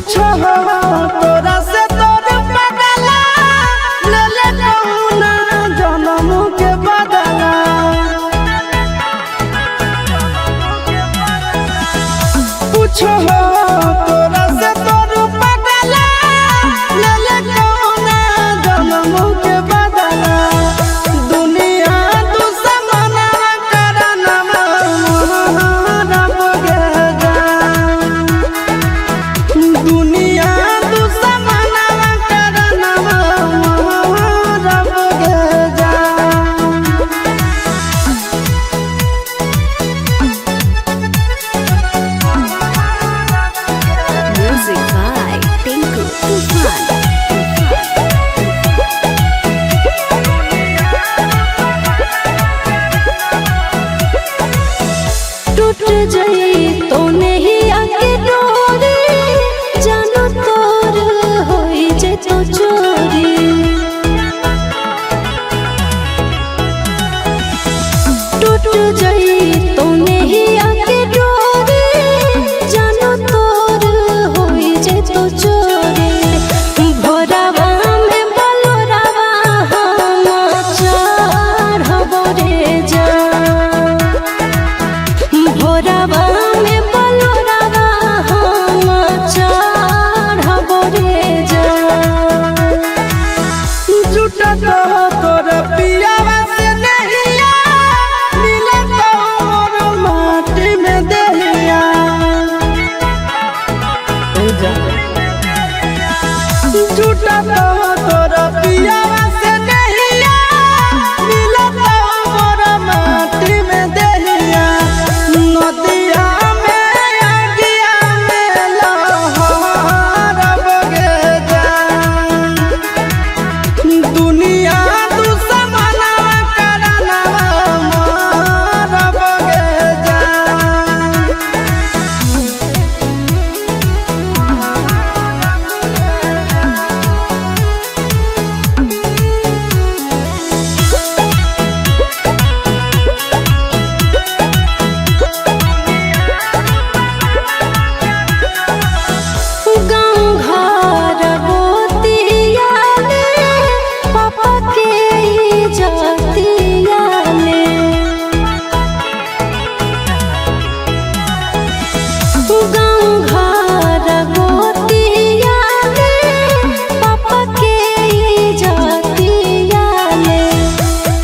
पूछो तोरा से तोर बदला ले ले कहुना जन्म के बदला। पूछो तोरा से तोर बदला ले ले कहुना जन्म के बदला। दुनिया दुश्मन करना रब के जान। दुनिया दुश्मन करना रब के जान। Music by Tinku Tufan. टूट जाई तो नहीं आके डोरी जानो तोर होई जे तो चोरी। टूट जाई तो नहीं आके डोरी जानो तोर होई जे तो चोरी। भोरावा में बलोरावा हम चढ़बो रे जान। भोरावा में बलोरावा हम चढ़बो रे जान। झूठा तो तोर पियावा से नहिया मिले तो मोर माटी में दहिया। झूठा तो तोर पियावा से नहिया मिले तो मोर माटी में दहिया। नदिया में अगिया में लहरब के जान। दुनिया दुश्मन करना रब के जान। गाँव घर गोतिया में पापा के इज्जतिया में। गाँव घर गोतिया में पापा के इज्जतिया में।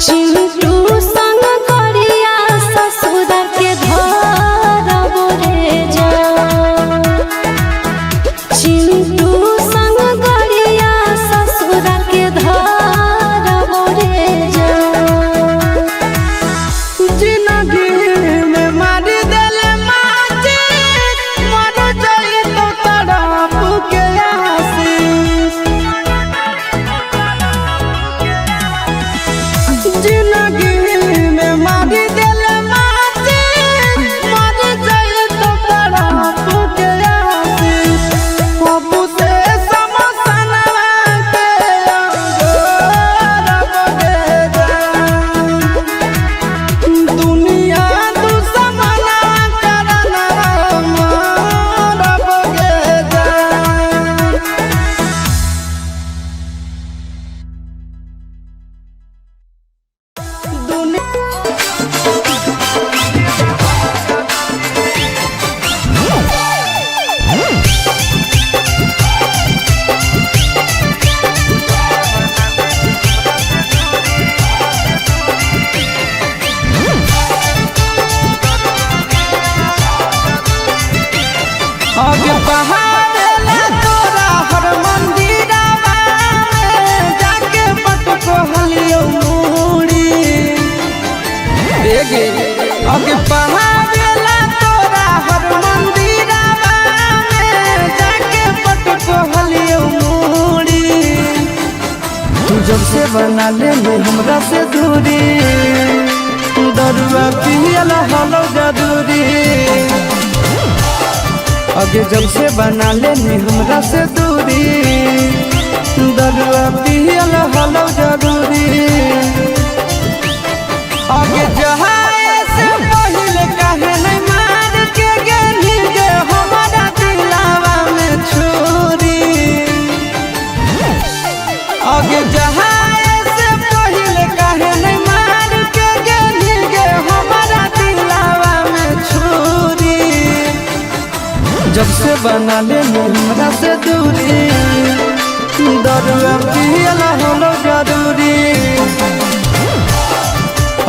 चिंटू संग करिया ससुर के धरब रे जान। चिंटू संग गरिया ससुर के धरब रे जान। जिंदगी में मारी देले माची मर जाई तो तड़प के आशीष। जिंदगी में मारी देले माची मर जाई तो तड़प के आशीष। बाबू से समसना के रब के जान। दुनिया दुश्मन करना रब के जान। आगे बहावेला तोरा हर मंदिरवा में जाके पटको हलियो मुड़ी। देगे आगे बहावेला तोरा हर मंदिरवा में जाके पटको हलियो मुड़ी। तू जब से बना ले हमरा से दूरी दरुआ पियला हलो जदूरी। आगे जब से बना लेनी हमरा से दूरी दरुआ पियल हलो जरूरी। आगे जहाए से पहले कहे नहीं मार के गेली गे हमारा दिलावा में छू। जब से बना ले हमरा से दूरी, दरुआ पियला होलो जरूरी।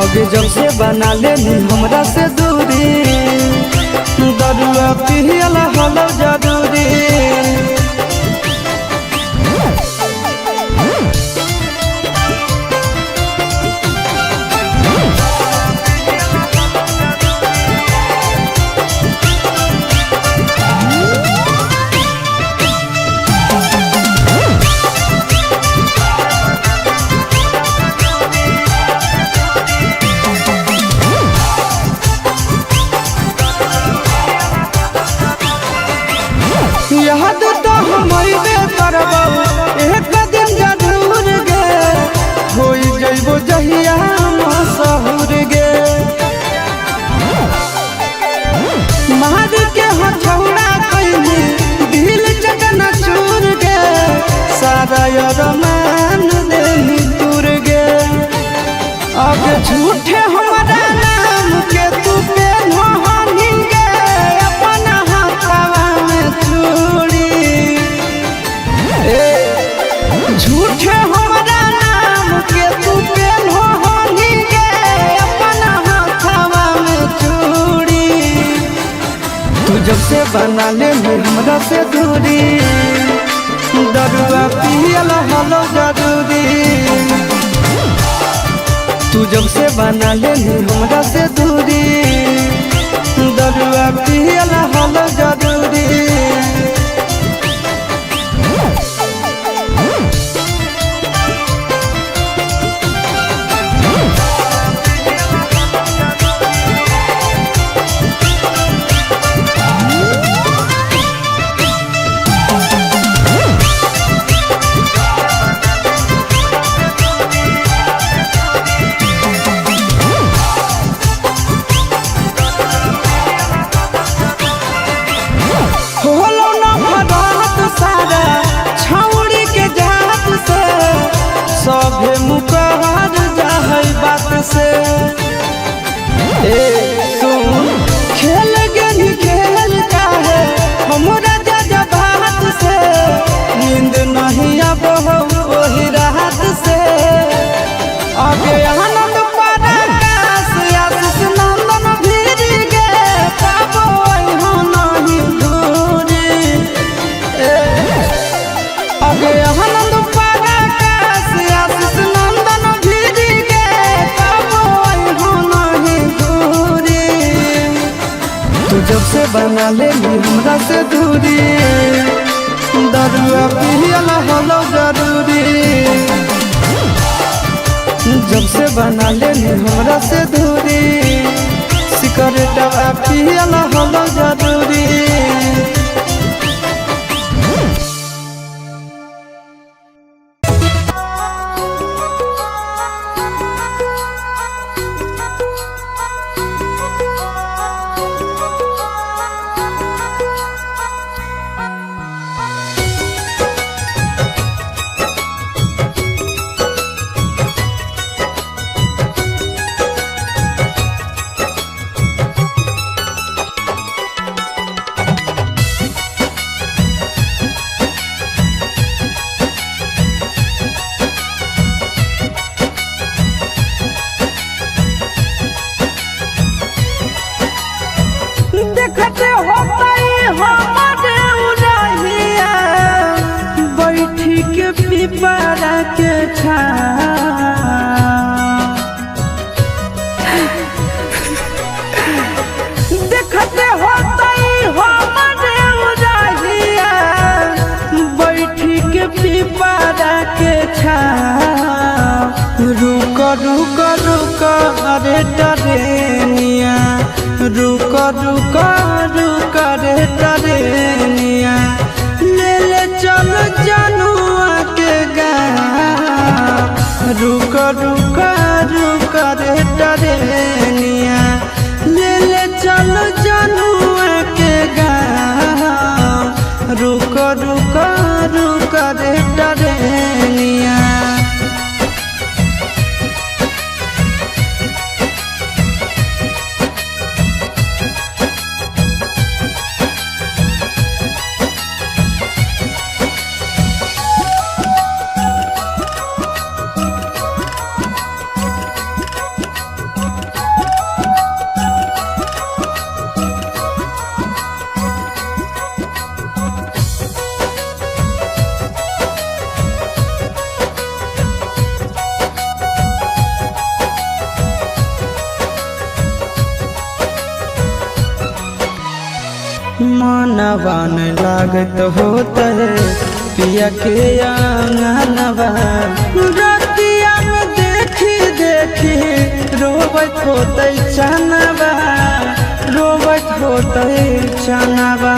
अगे जब से बना ले हमरा से दूरी, दरुआ पियला होलो जरूरी। याद तो हमारे करबो एक दिन जरूर गे, हो जइबो जहिया मशहूर गे। मार के हथौड़ा कइली दिल चकना चूर गे, सारा अरमान देली तूर गे। अब झूठे हमारा नाम के तू पेन्हो हनिगे, अपना हाथवा में चूड़ी। झूठे हमारा नाम के तू पेन्हो हनिगे, अपना हाथवा में चूड़ी। तू जब से बना ले हमरा से दूरी, दरुआ पियला होलो जरूरी। तू जब से बना ले हमरा से दूरी, दरुआ पियला होलो जरूरी। होलो न भरत सारा छौड़ी के जात से, सभे मुकहर जाहै बात से। सुन खेल गेली खेल काहे हमरा जा बात से, नींद नहीं अब ओही रात से। अगे आनंद पराकाश आशीष नंदन भीर गे, पाबो यहाँ नहीं दूरी। अगे आनंद पराकाश आशीष नंदन भीर गे, पाबो यहाँ नहीं दूरी। तू जब से बना ले हमरा से दूरी, दरुआ पियला होलो जरूरी। जब से बना ले हमरा से दूरी, सिकरेटवा पियला होलो जरूरी। देखते होतई हमारे उरहिया, बैठी के पिपरा के छाँव। देखते होतई हमारे उरहिया, बैठी के पिपरा के छाँव। रुक रुक रुक अरे टरेनिया, रुक रुक रुक रे टरेनिया, ले ले चल जनुआ के गाँव। रुक रुक रुक रे टरेनिया, ले ले चल जनुआ के गाँव। रुक रुक रुक रे टरेनिया। मनवा न लागत होते पिया के आंगनवा रतिया में देखी देखी रोबत होते चनवा रोबत होते चनवा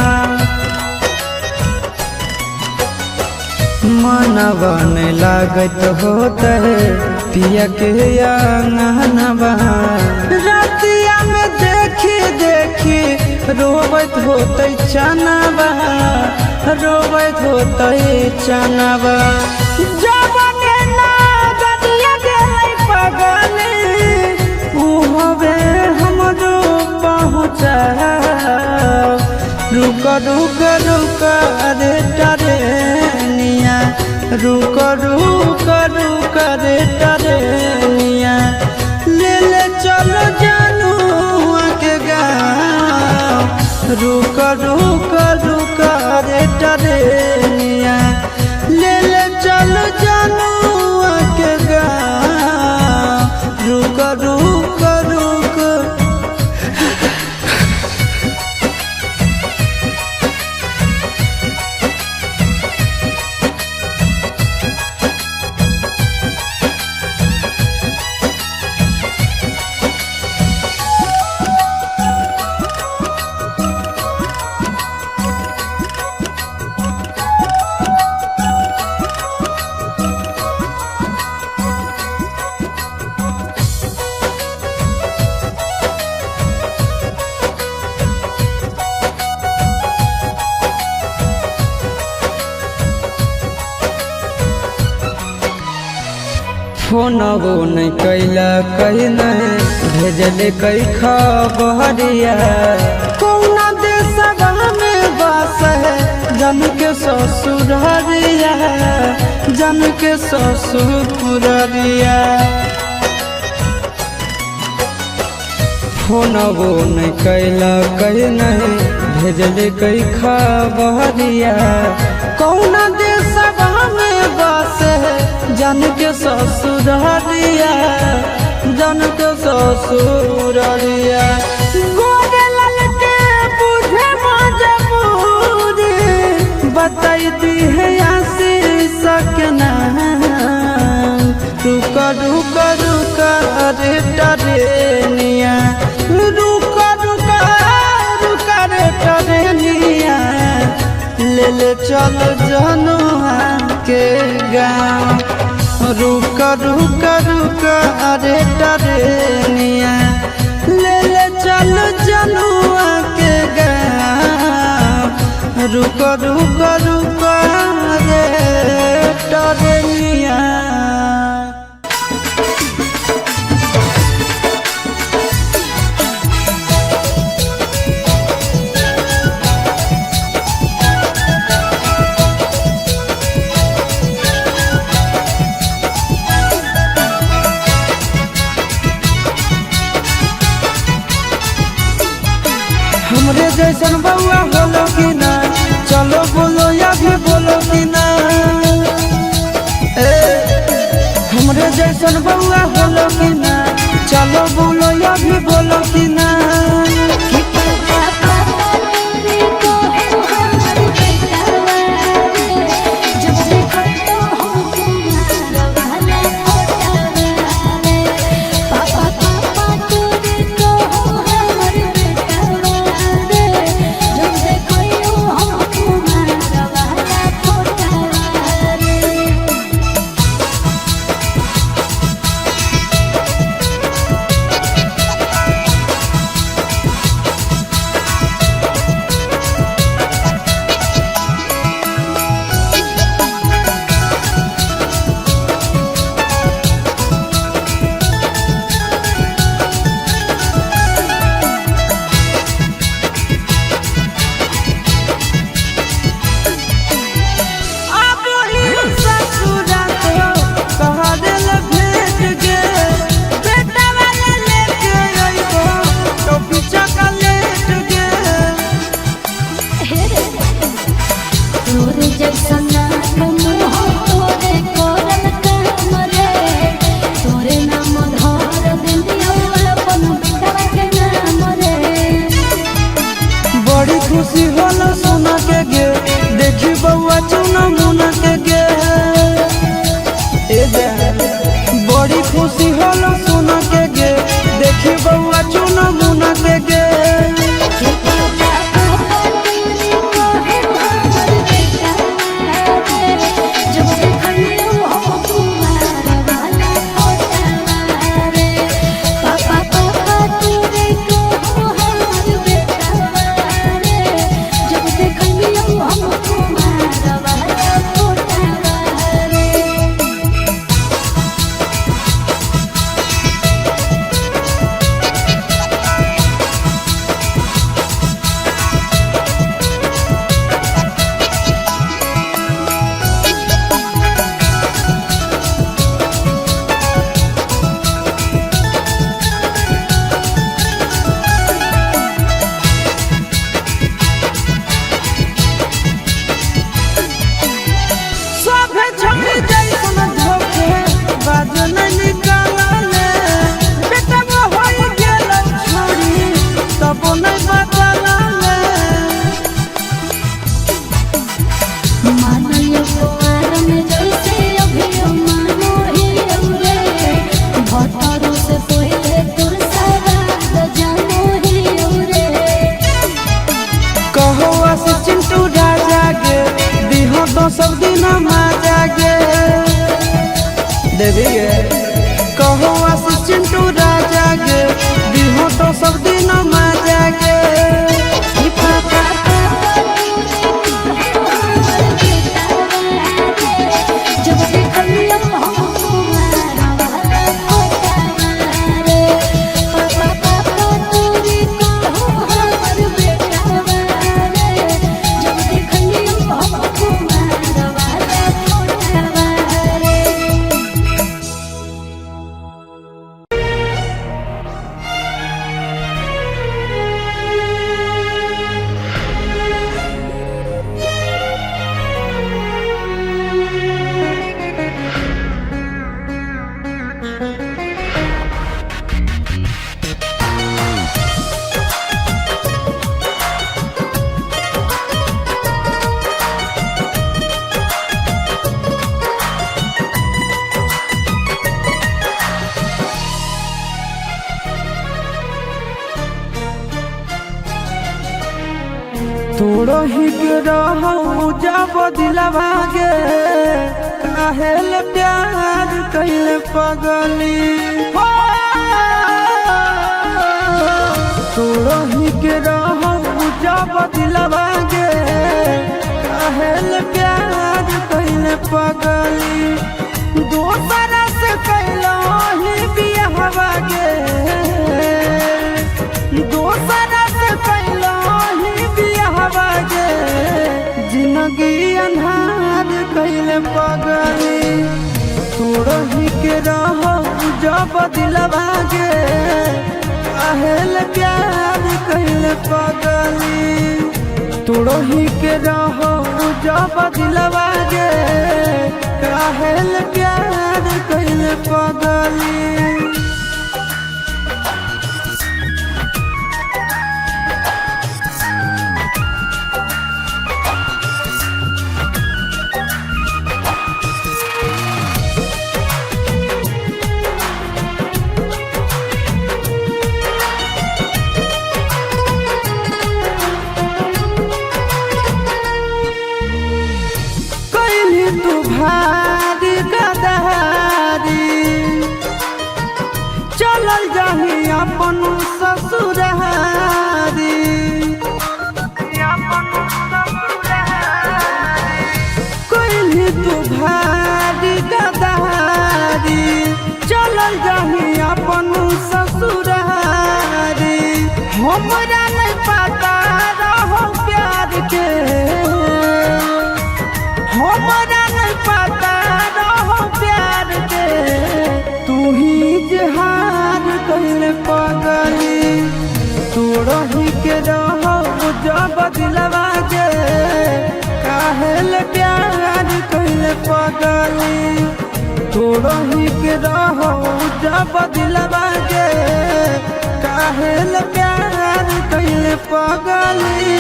मनवा न लागत होते पिया के आंगनवा रतिया में देखी देखी रोबत होते चनवा रोबत होते चनवा जबने ना गदिया गेलै पगले उ हवे हमरो पहुँचा रुक रुक रुक रे टरेनिया रुक रुक रुक रे टरेनिया ले ले चलो जानू के गाँव रुक रुक रुक रे टरेनिया ले ले चलो जानू के गाँव रुक रुक रुक फोनवो नहीं कैला कहीं नहीं भेजले कई खबरिया कौना देशवा में बस है जन के ससुररिया जन के ससुररिया फोनवो नहीं कैला कहीं नहीं भेजले कई खबरिया कौना देशवा में बस है जन के ससुररिया जन के ससुररिया गोरे ललके बुझे मजबूरी बताई दी है आशीष के नाम रुक रुक रुक रे टरेनिया रुक रुक रुक रे टरेनिया ले ले चल जनुआ के गाँव रुक रुक रुक रे टरेनिया ले ले चल जनुआ के गाँव रुक रुक रुक रे टरेनिया हमरे जैसन बउआ बोलो कि ना चलो बोलो या भी बोलो कि ना हमरे जैसन बउआ बोलो कि ना चलो बोलो या भी बोलो कि ना खुशी होला सुना के गे देखी बउआ चुना मुना के गे बड़ी खुशी होला सुना के गे देखी बउआ चुना मुना के गे सब दिन माजा गे देवी गे कहो आशीष चिंटू राजा गे दिहो तो सब दिन माजा गे तोड़ो ही के रहू जब दिलवा गे काहेल प्यार कैले पगली तोड़ो ही के रहू जब दिलवा गे काहेल प्यार कैले पगली दोसरा से कैलो ही बियाहवा गे दोसरा से कैलो जिंदगी अन्हार कैले पगली तोड़ही के रहो जब दिलवा गे काहेल प्यार कैले पगली तोड़ही के रहो जब दिलवा गे काहेल प्यार कैले पगली भारी गदहारी चलल जाही अपन ससुरारी कोई तू भारी गदहारी चलल जाही अपन ससुरारी हमरा नहीं पता रहो प्यार के हमरा पता रहो प्यार के तू ही जहार कैले पगली तोड़ही के रहो जब दिलवा गे काहेल प्यार कैले पगली तोड़ही के रहो जब दिलवा गे काहेल प्यार कैले पगली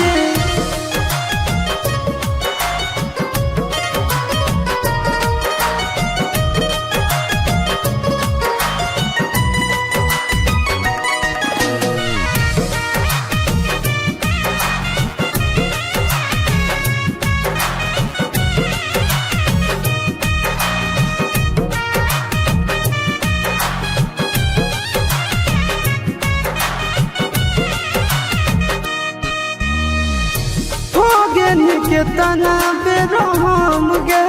गेन के तना बेरहम गे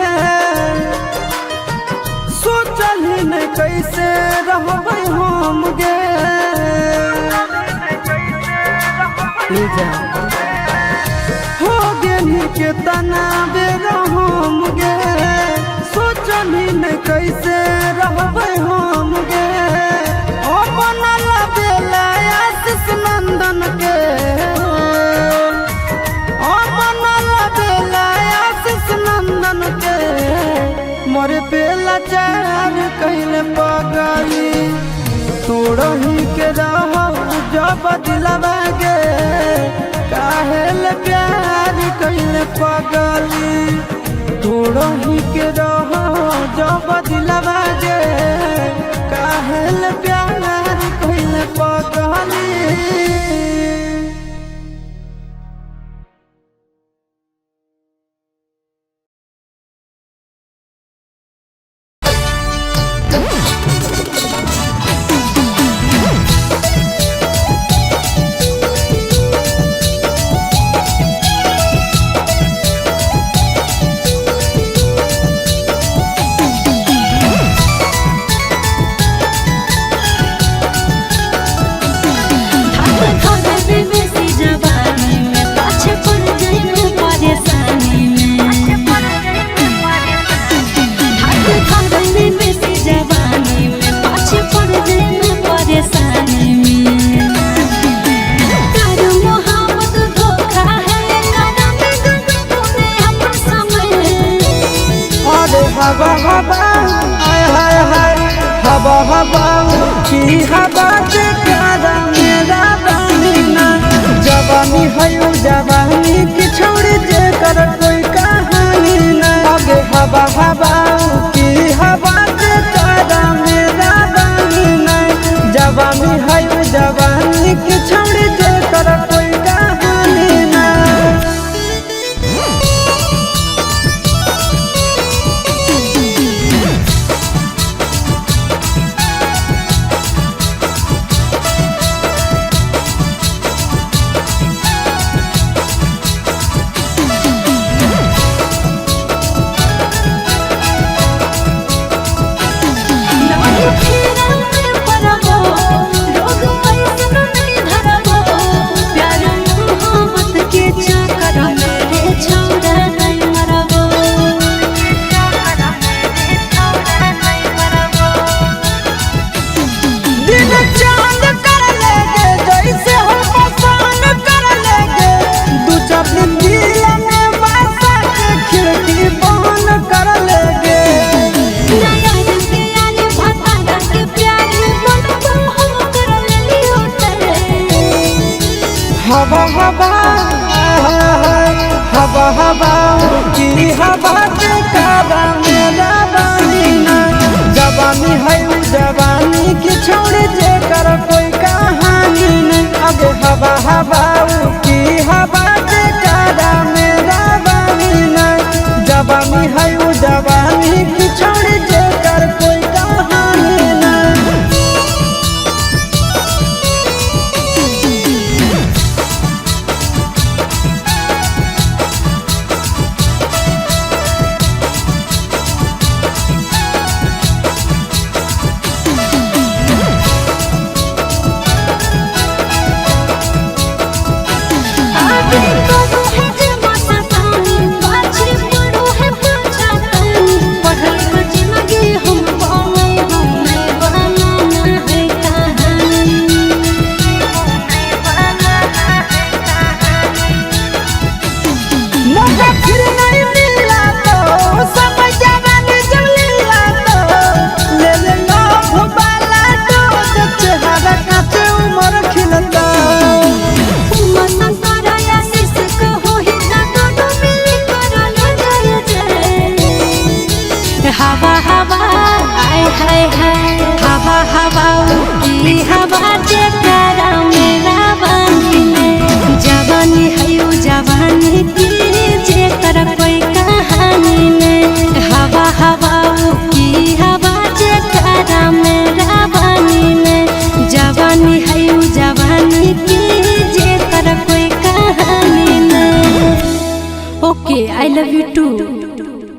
सोचल ही नहीं कैसे रहबै हम गे हो गेन के तना बेरहम गे सोचल ही नहीं कैसे रहबै हम गे ओ बनल बेला आशीष नंदन के ओ बनल बेला आशीष नंदन के मोरे बेला चार कहले पगली तोड़ही के रह जब दिलवा गे काहेल प्यार कहले पगली तोड़ही के रह जब दिलवा गे काहेल प्यार कहले पगली। हवा हवा हाय हाय हाय हवा हवा की हवा से प्यारा मेरा बनिना जवानी है जवानी की छोड़ जे कर कोई कहानी ना आगे हवा हवा की हवा से प्यारा मेरा बनिना जवानी है जवानी की छोड़ जे कर कोई कहानी ना। हवा हवा हवा हवा की हवा के काबा मेरा बनिना जवानी है जवानी की छोड़ जे कर कोई कहानी नहीं आगे हवा हवा की हवा के काबा मेरा बनिना जवानी है जवानी की छोड़ जे कर कोई कहानी नहीं। I love you two.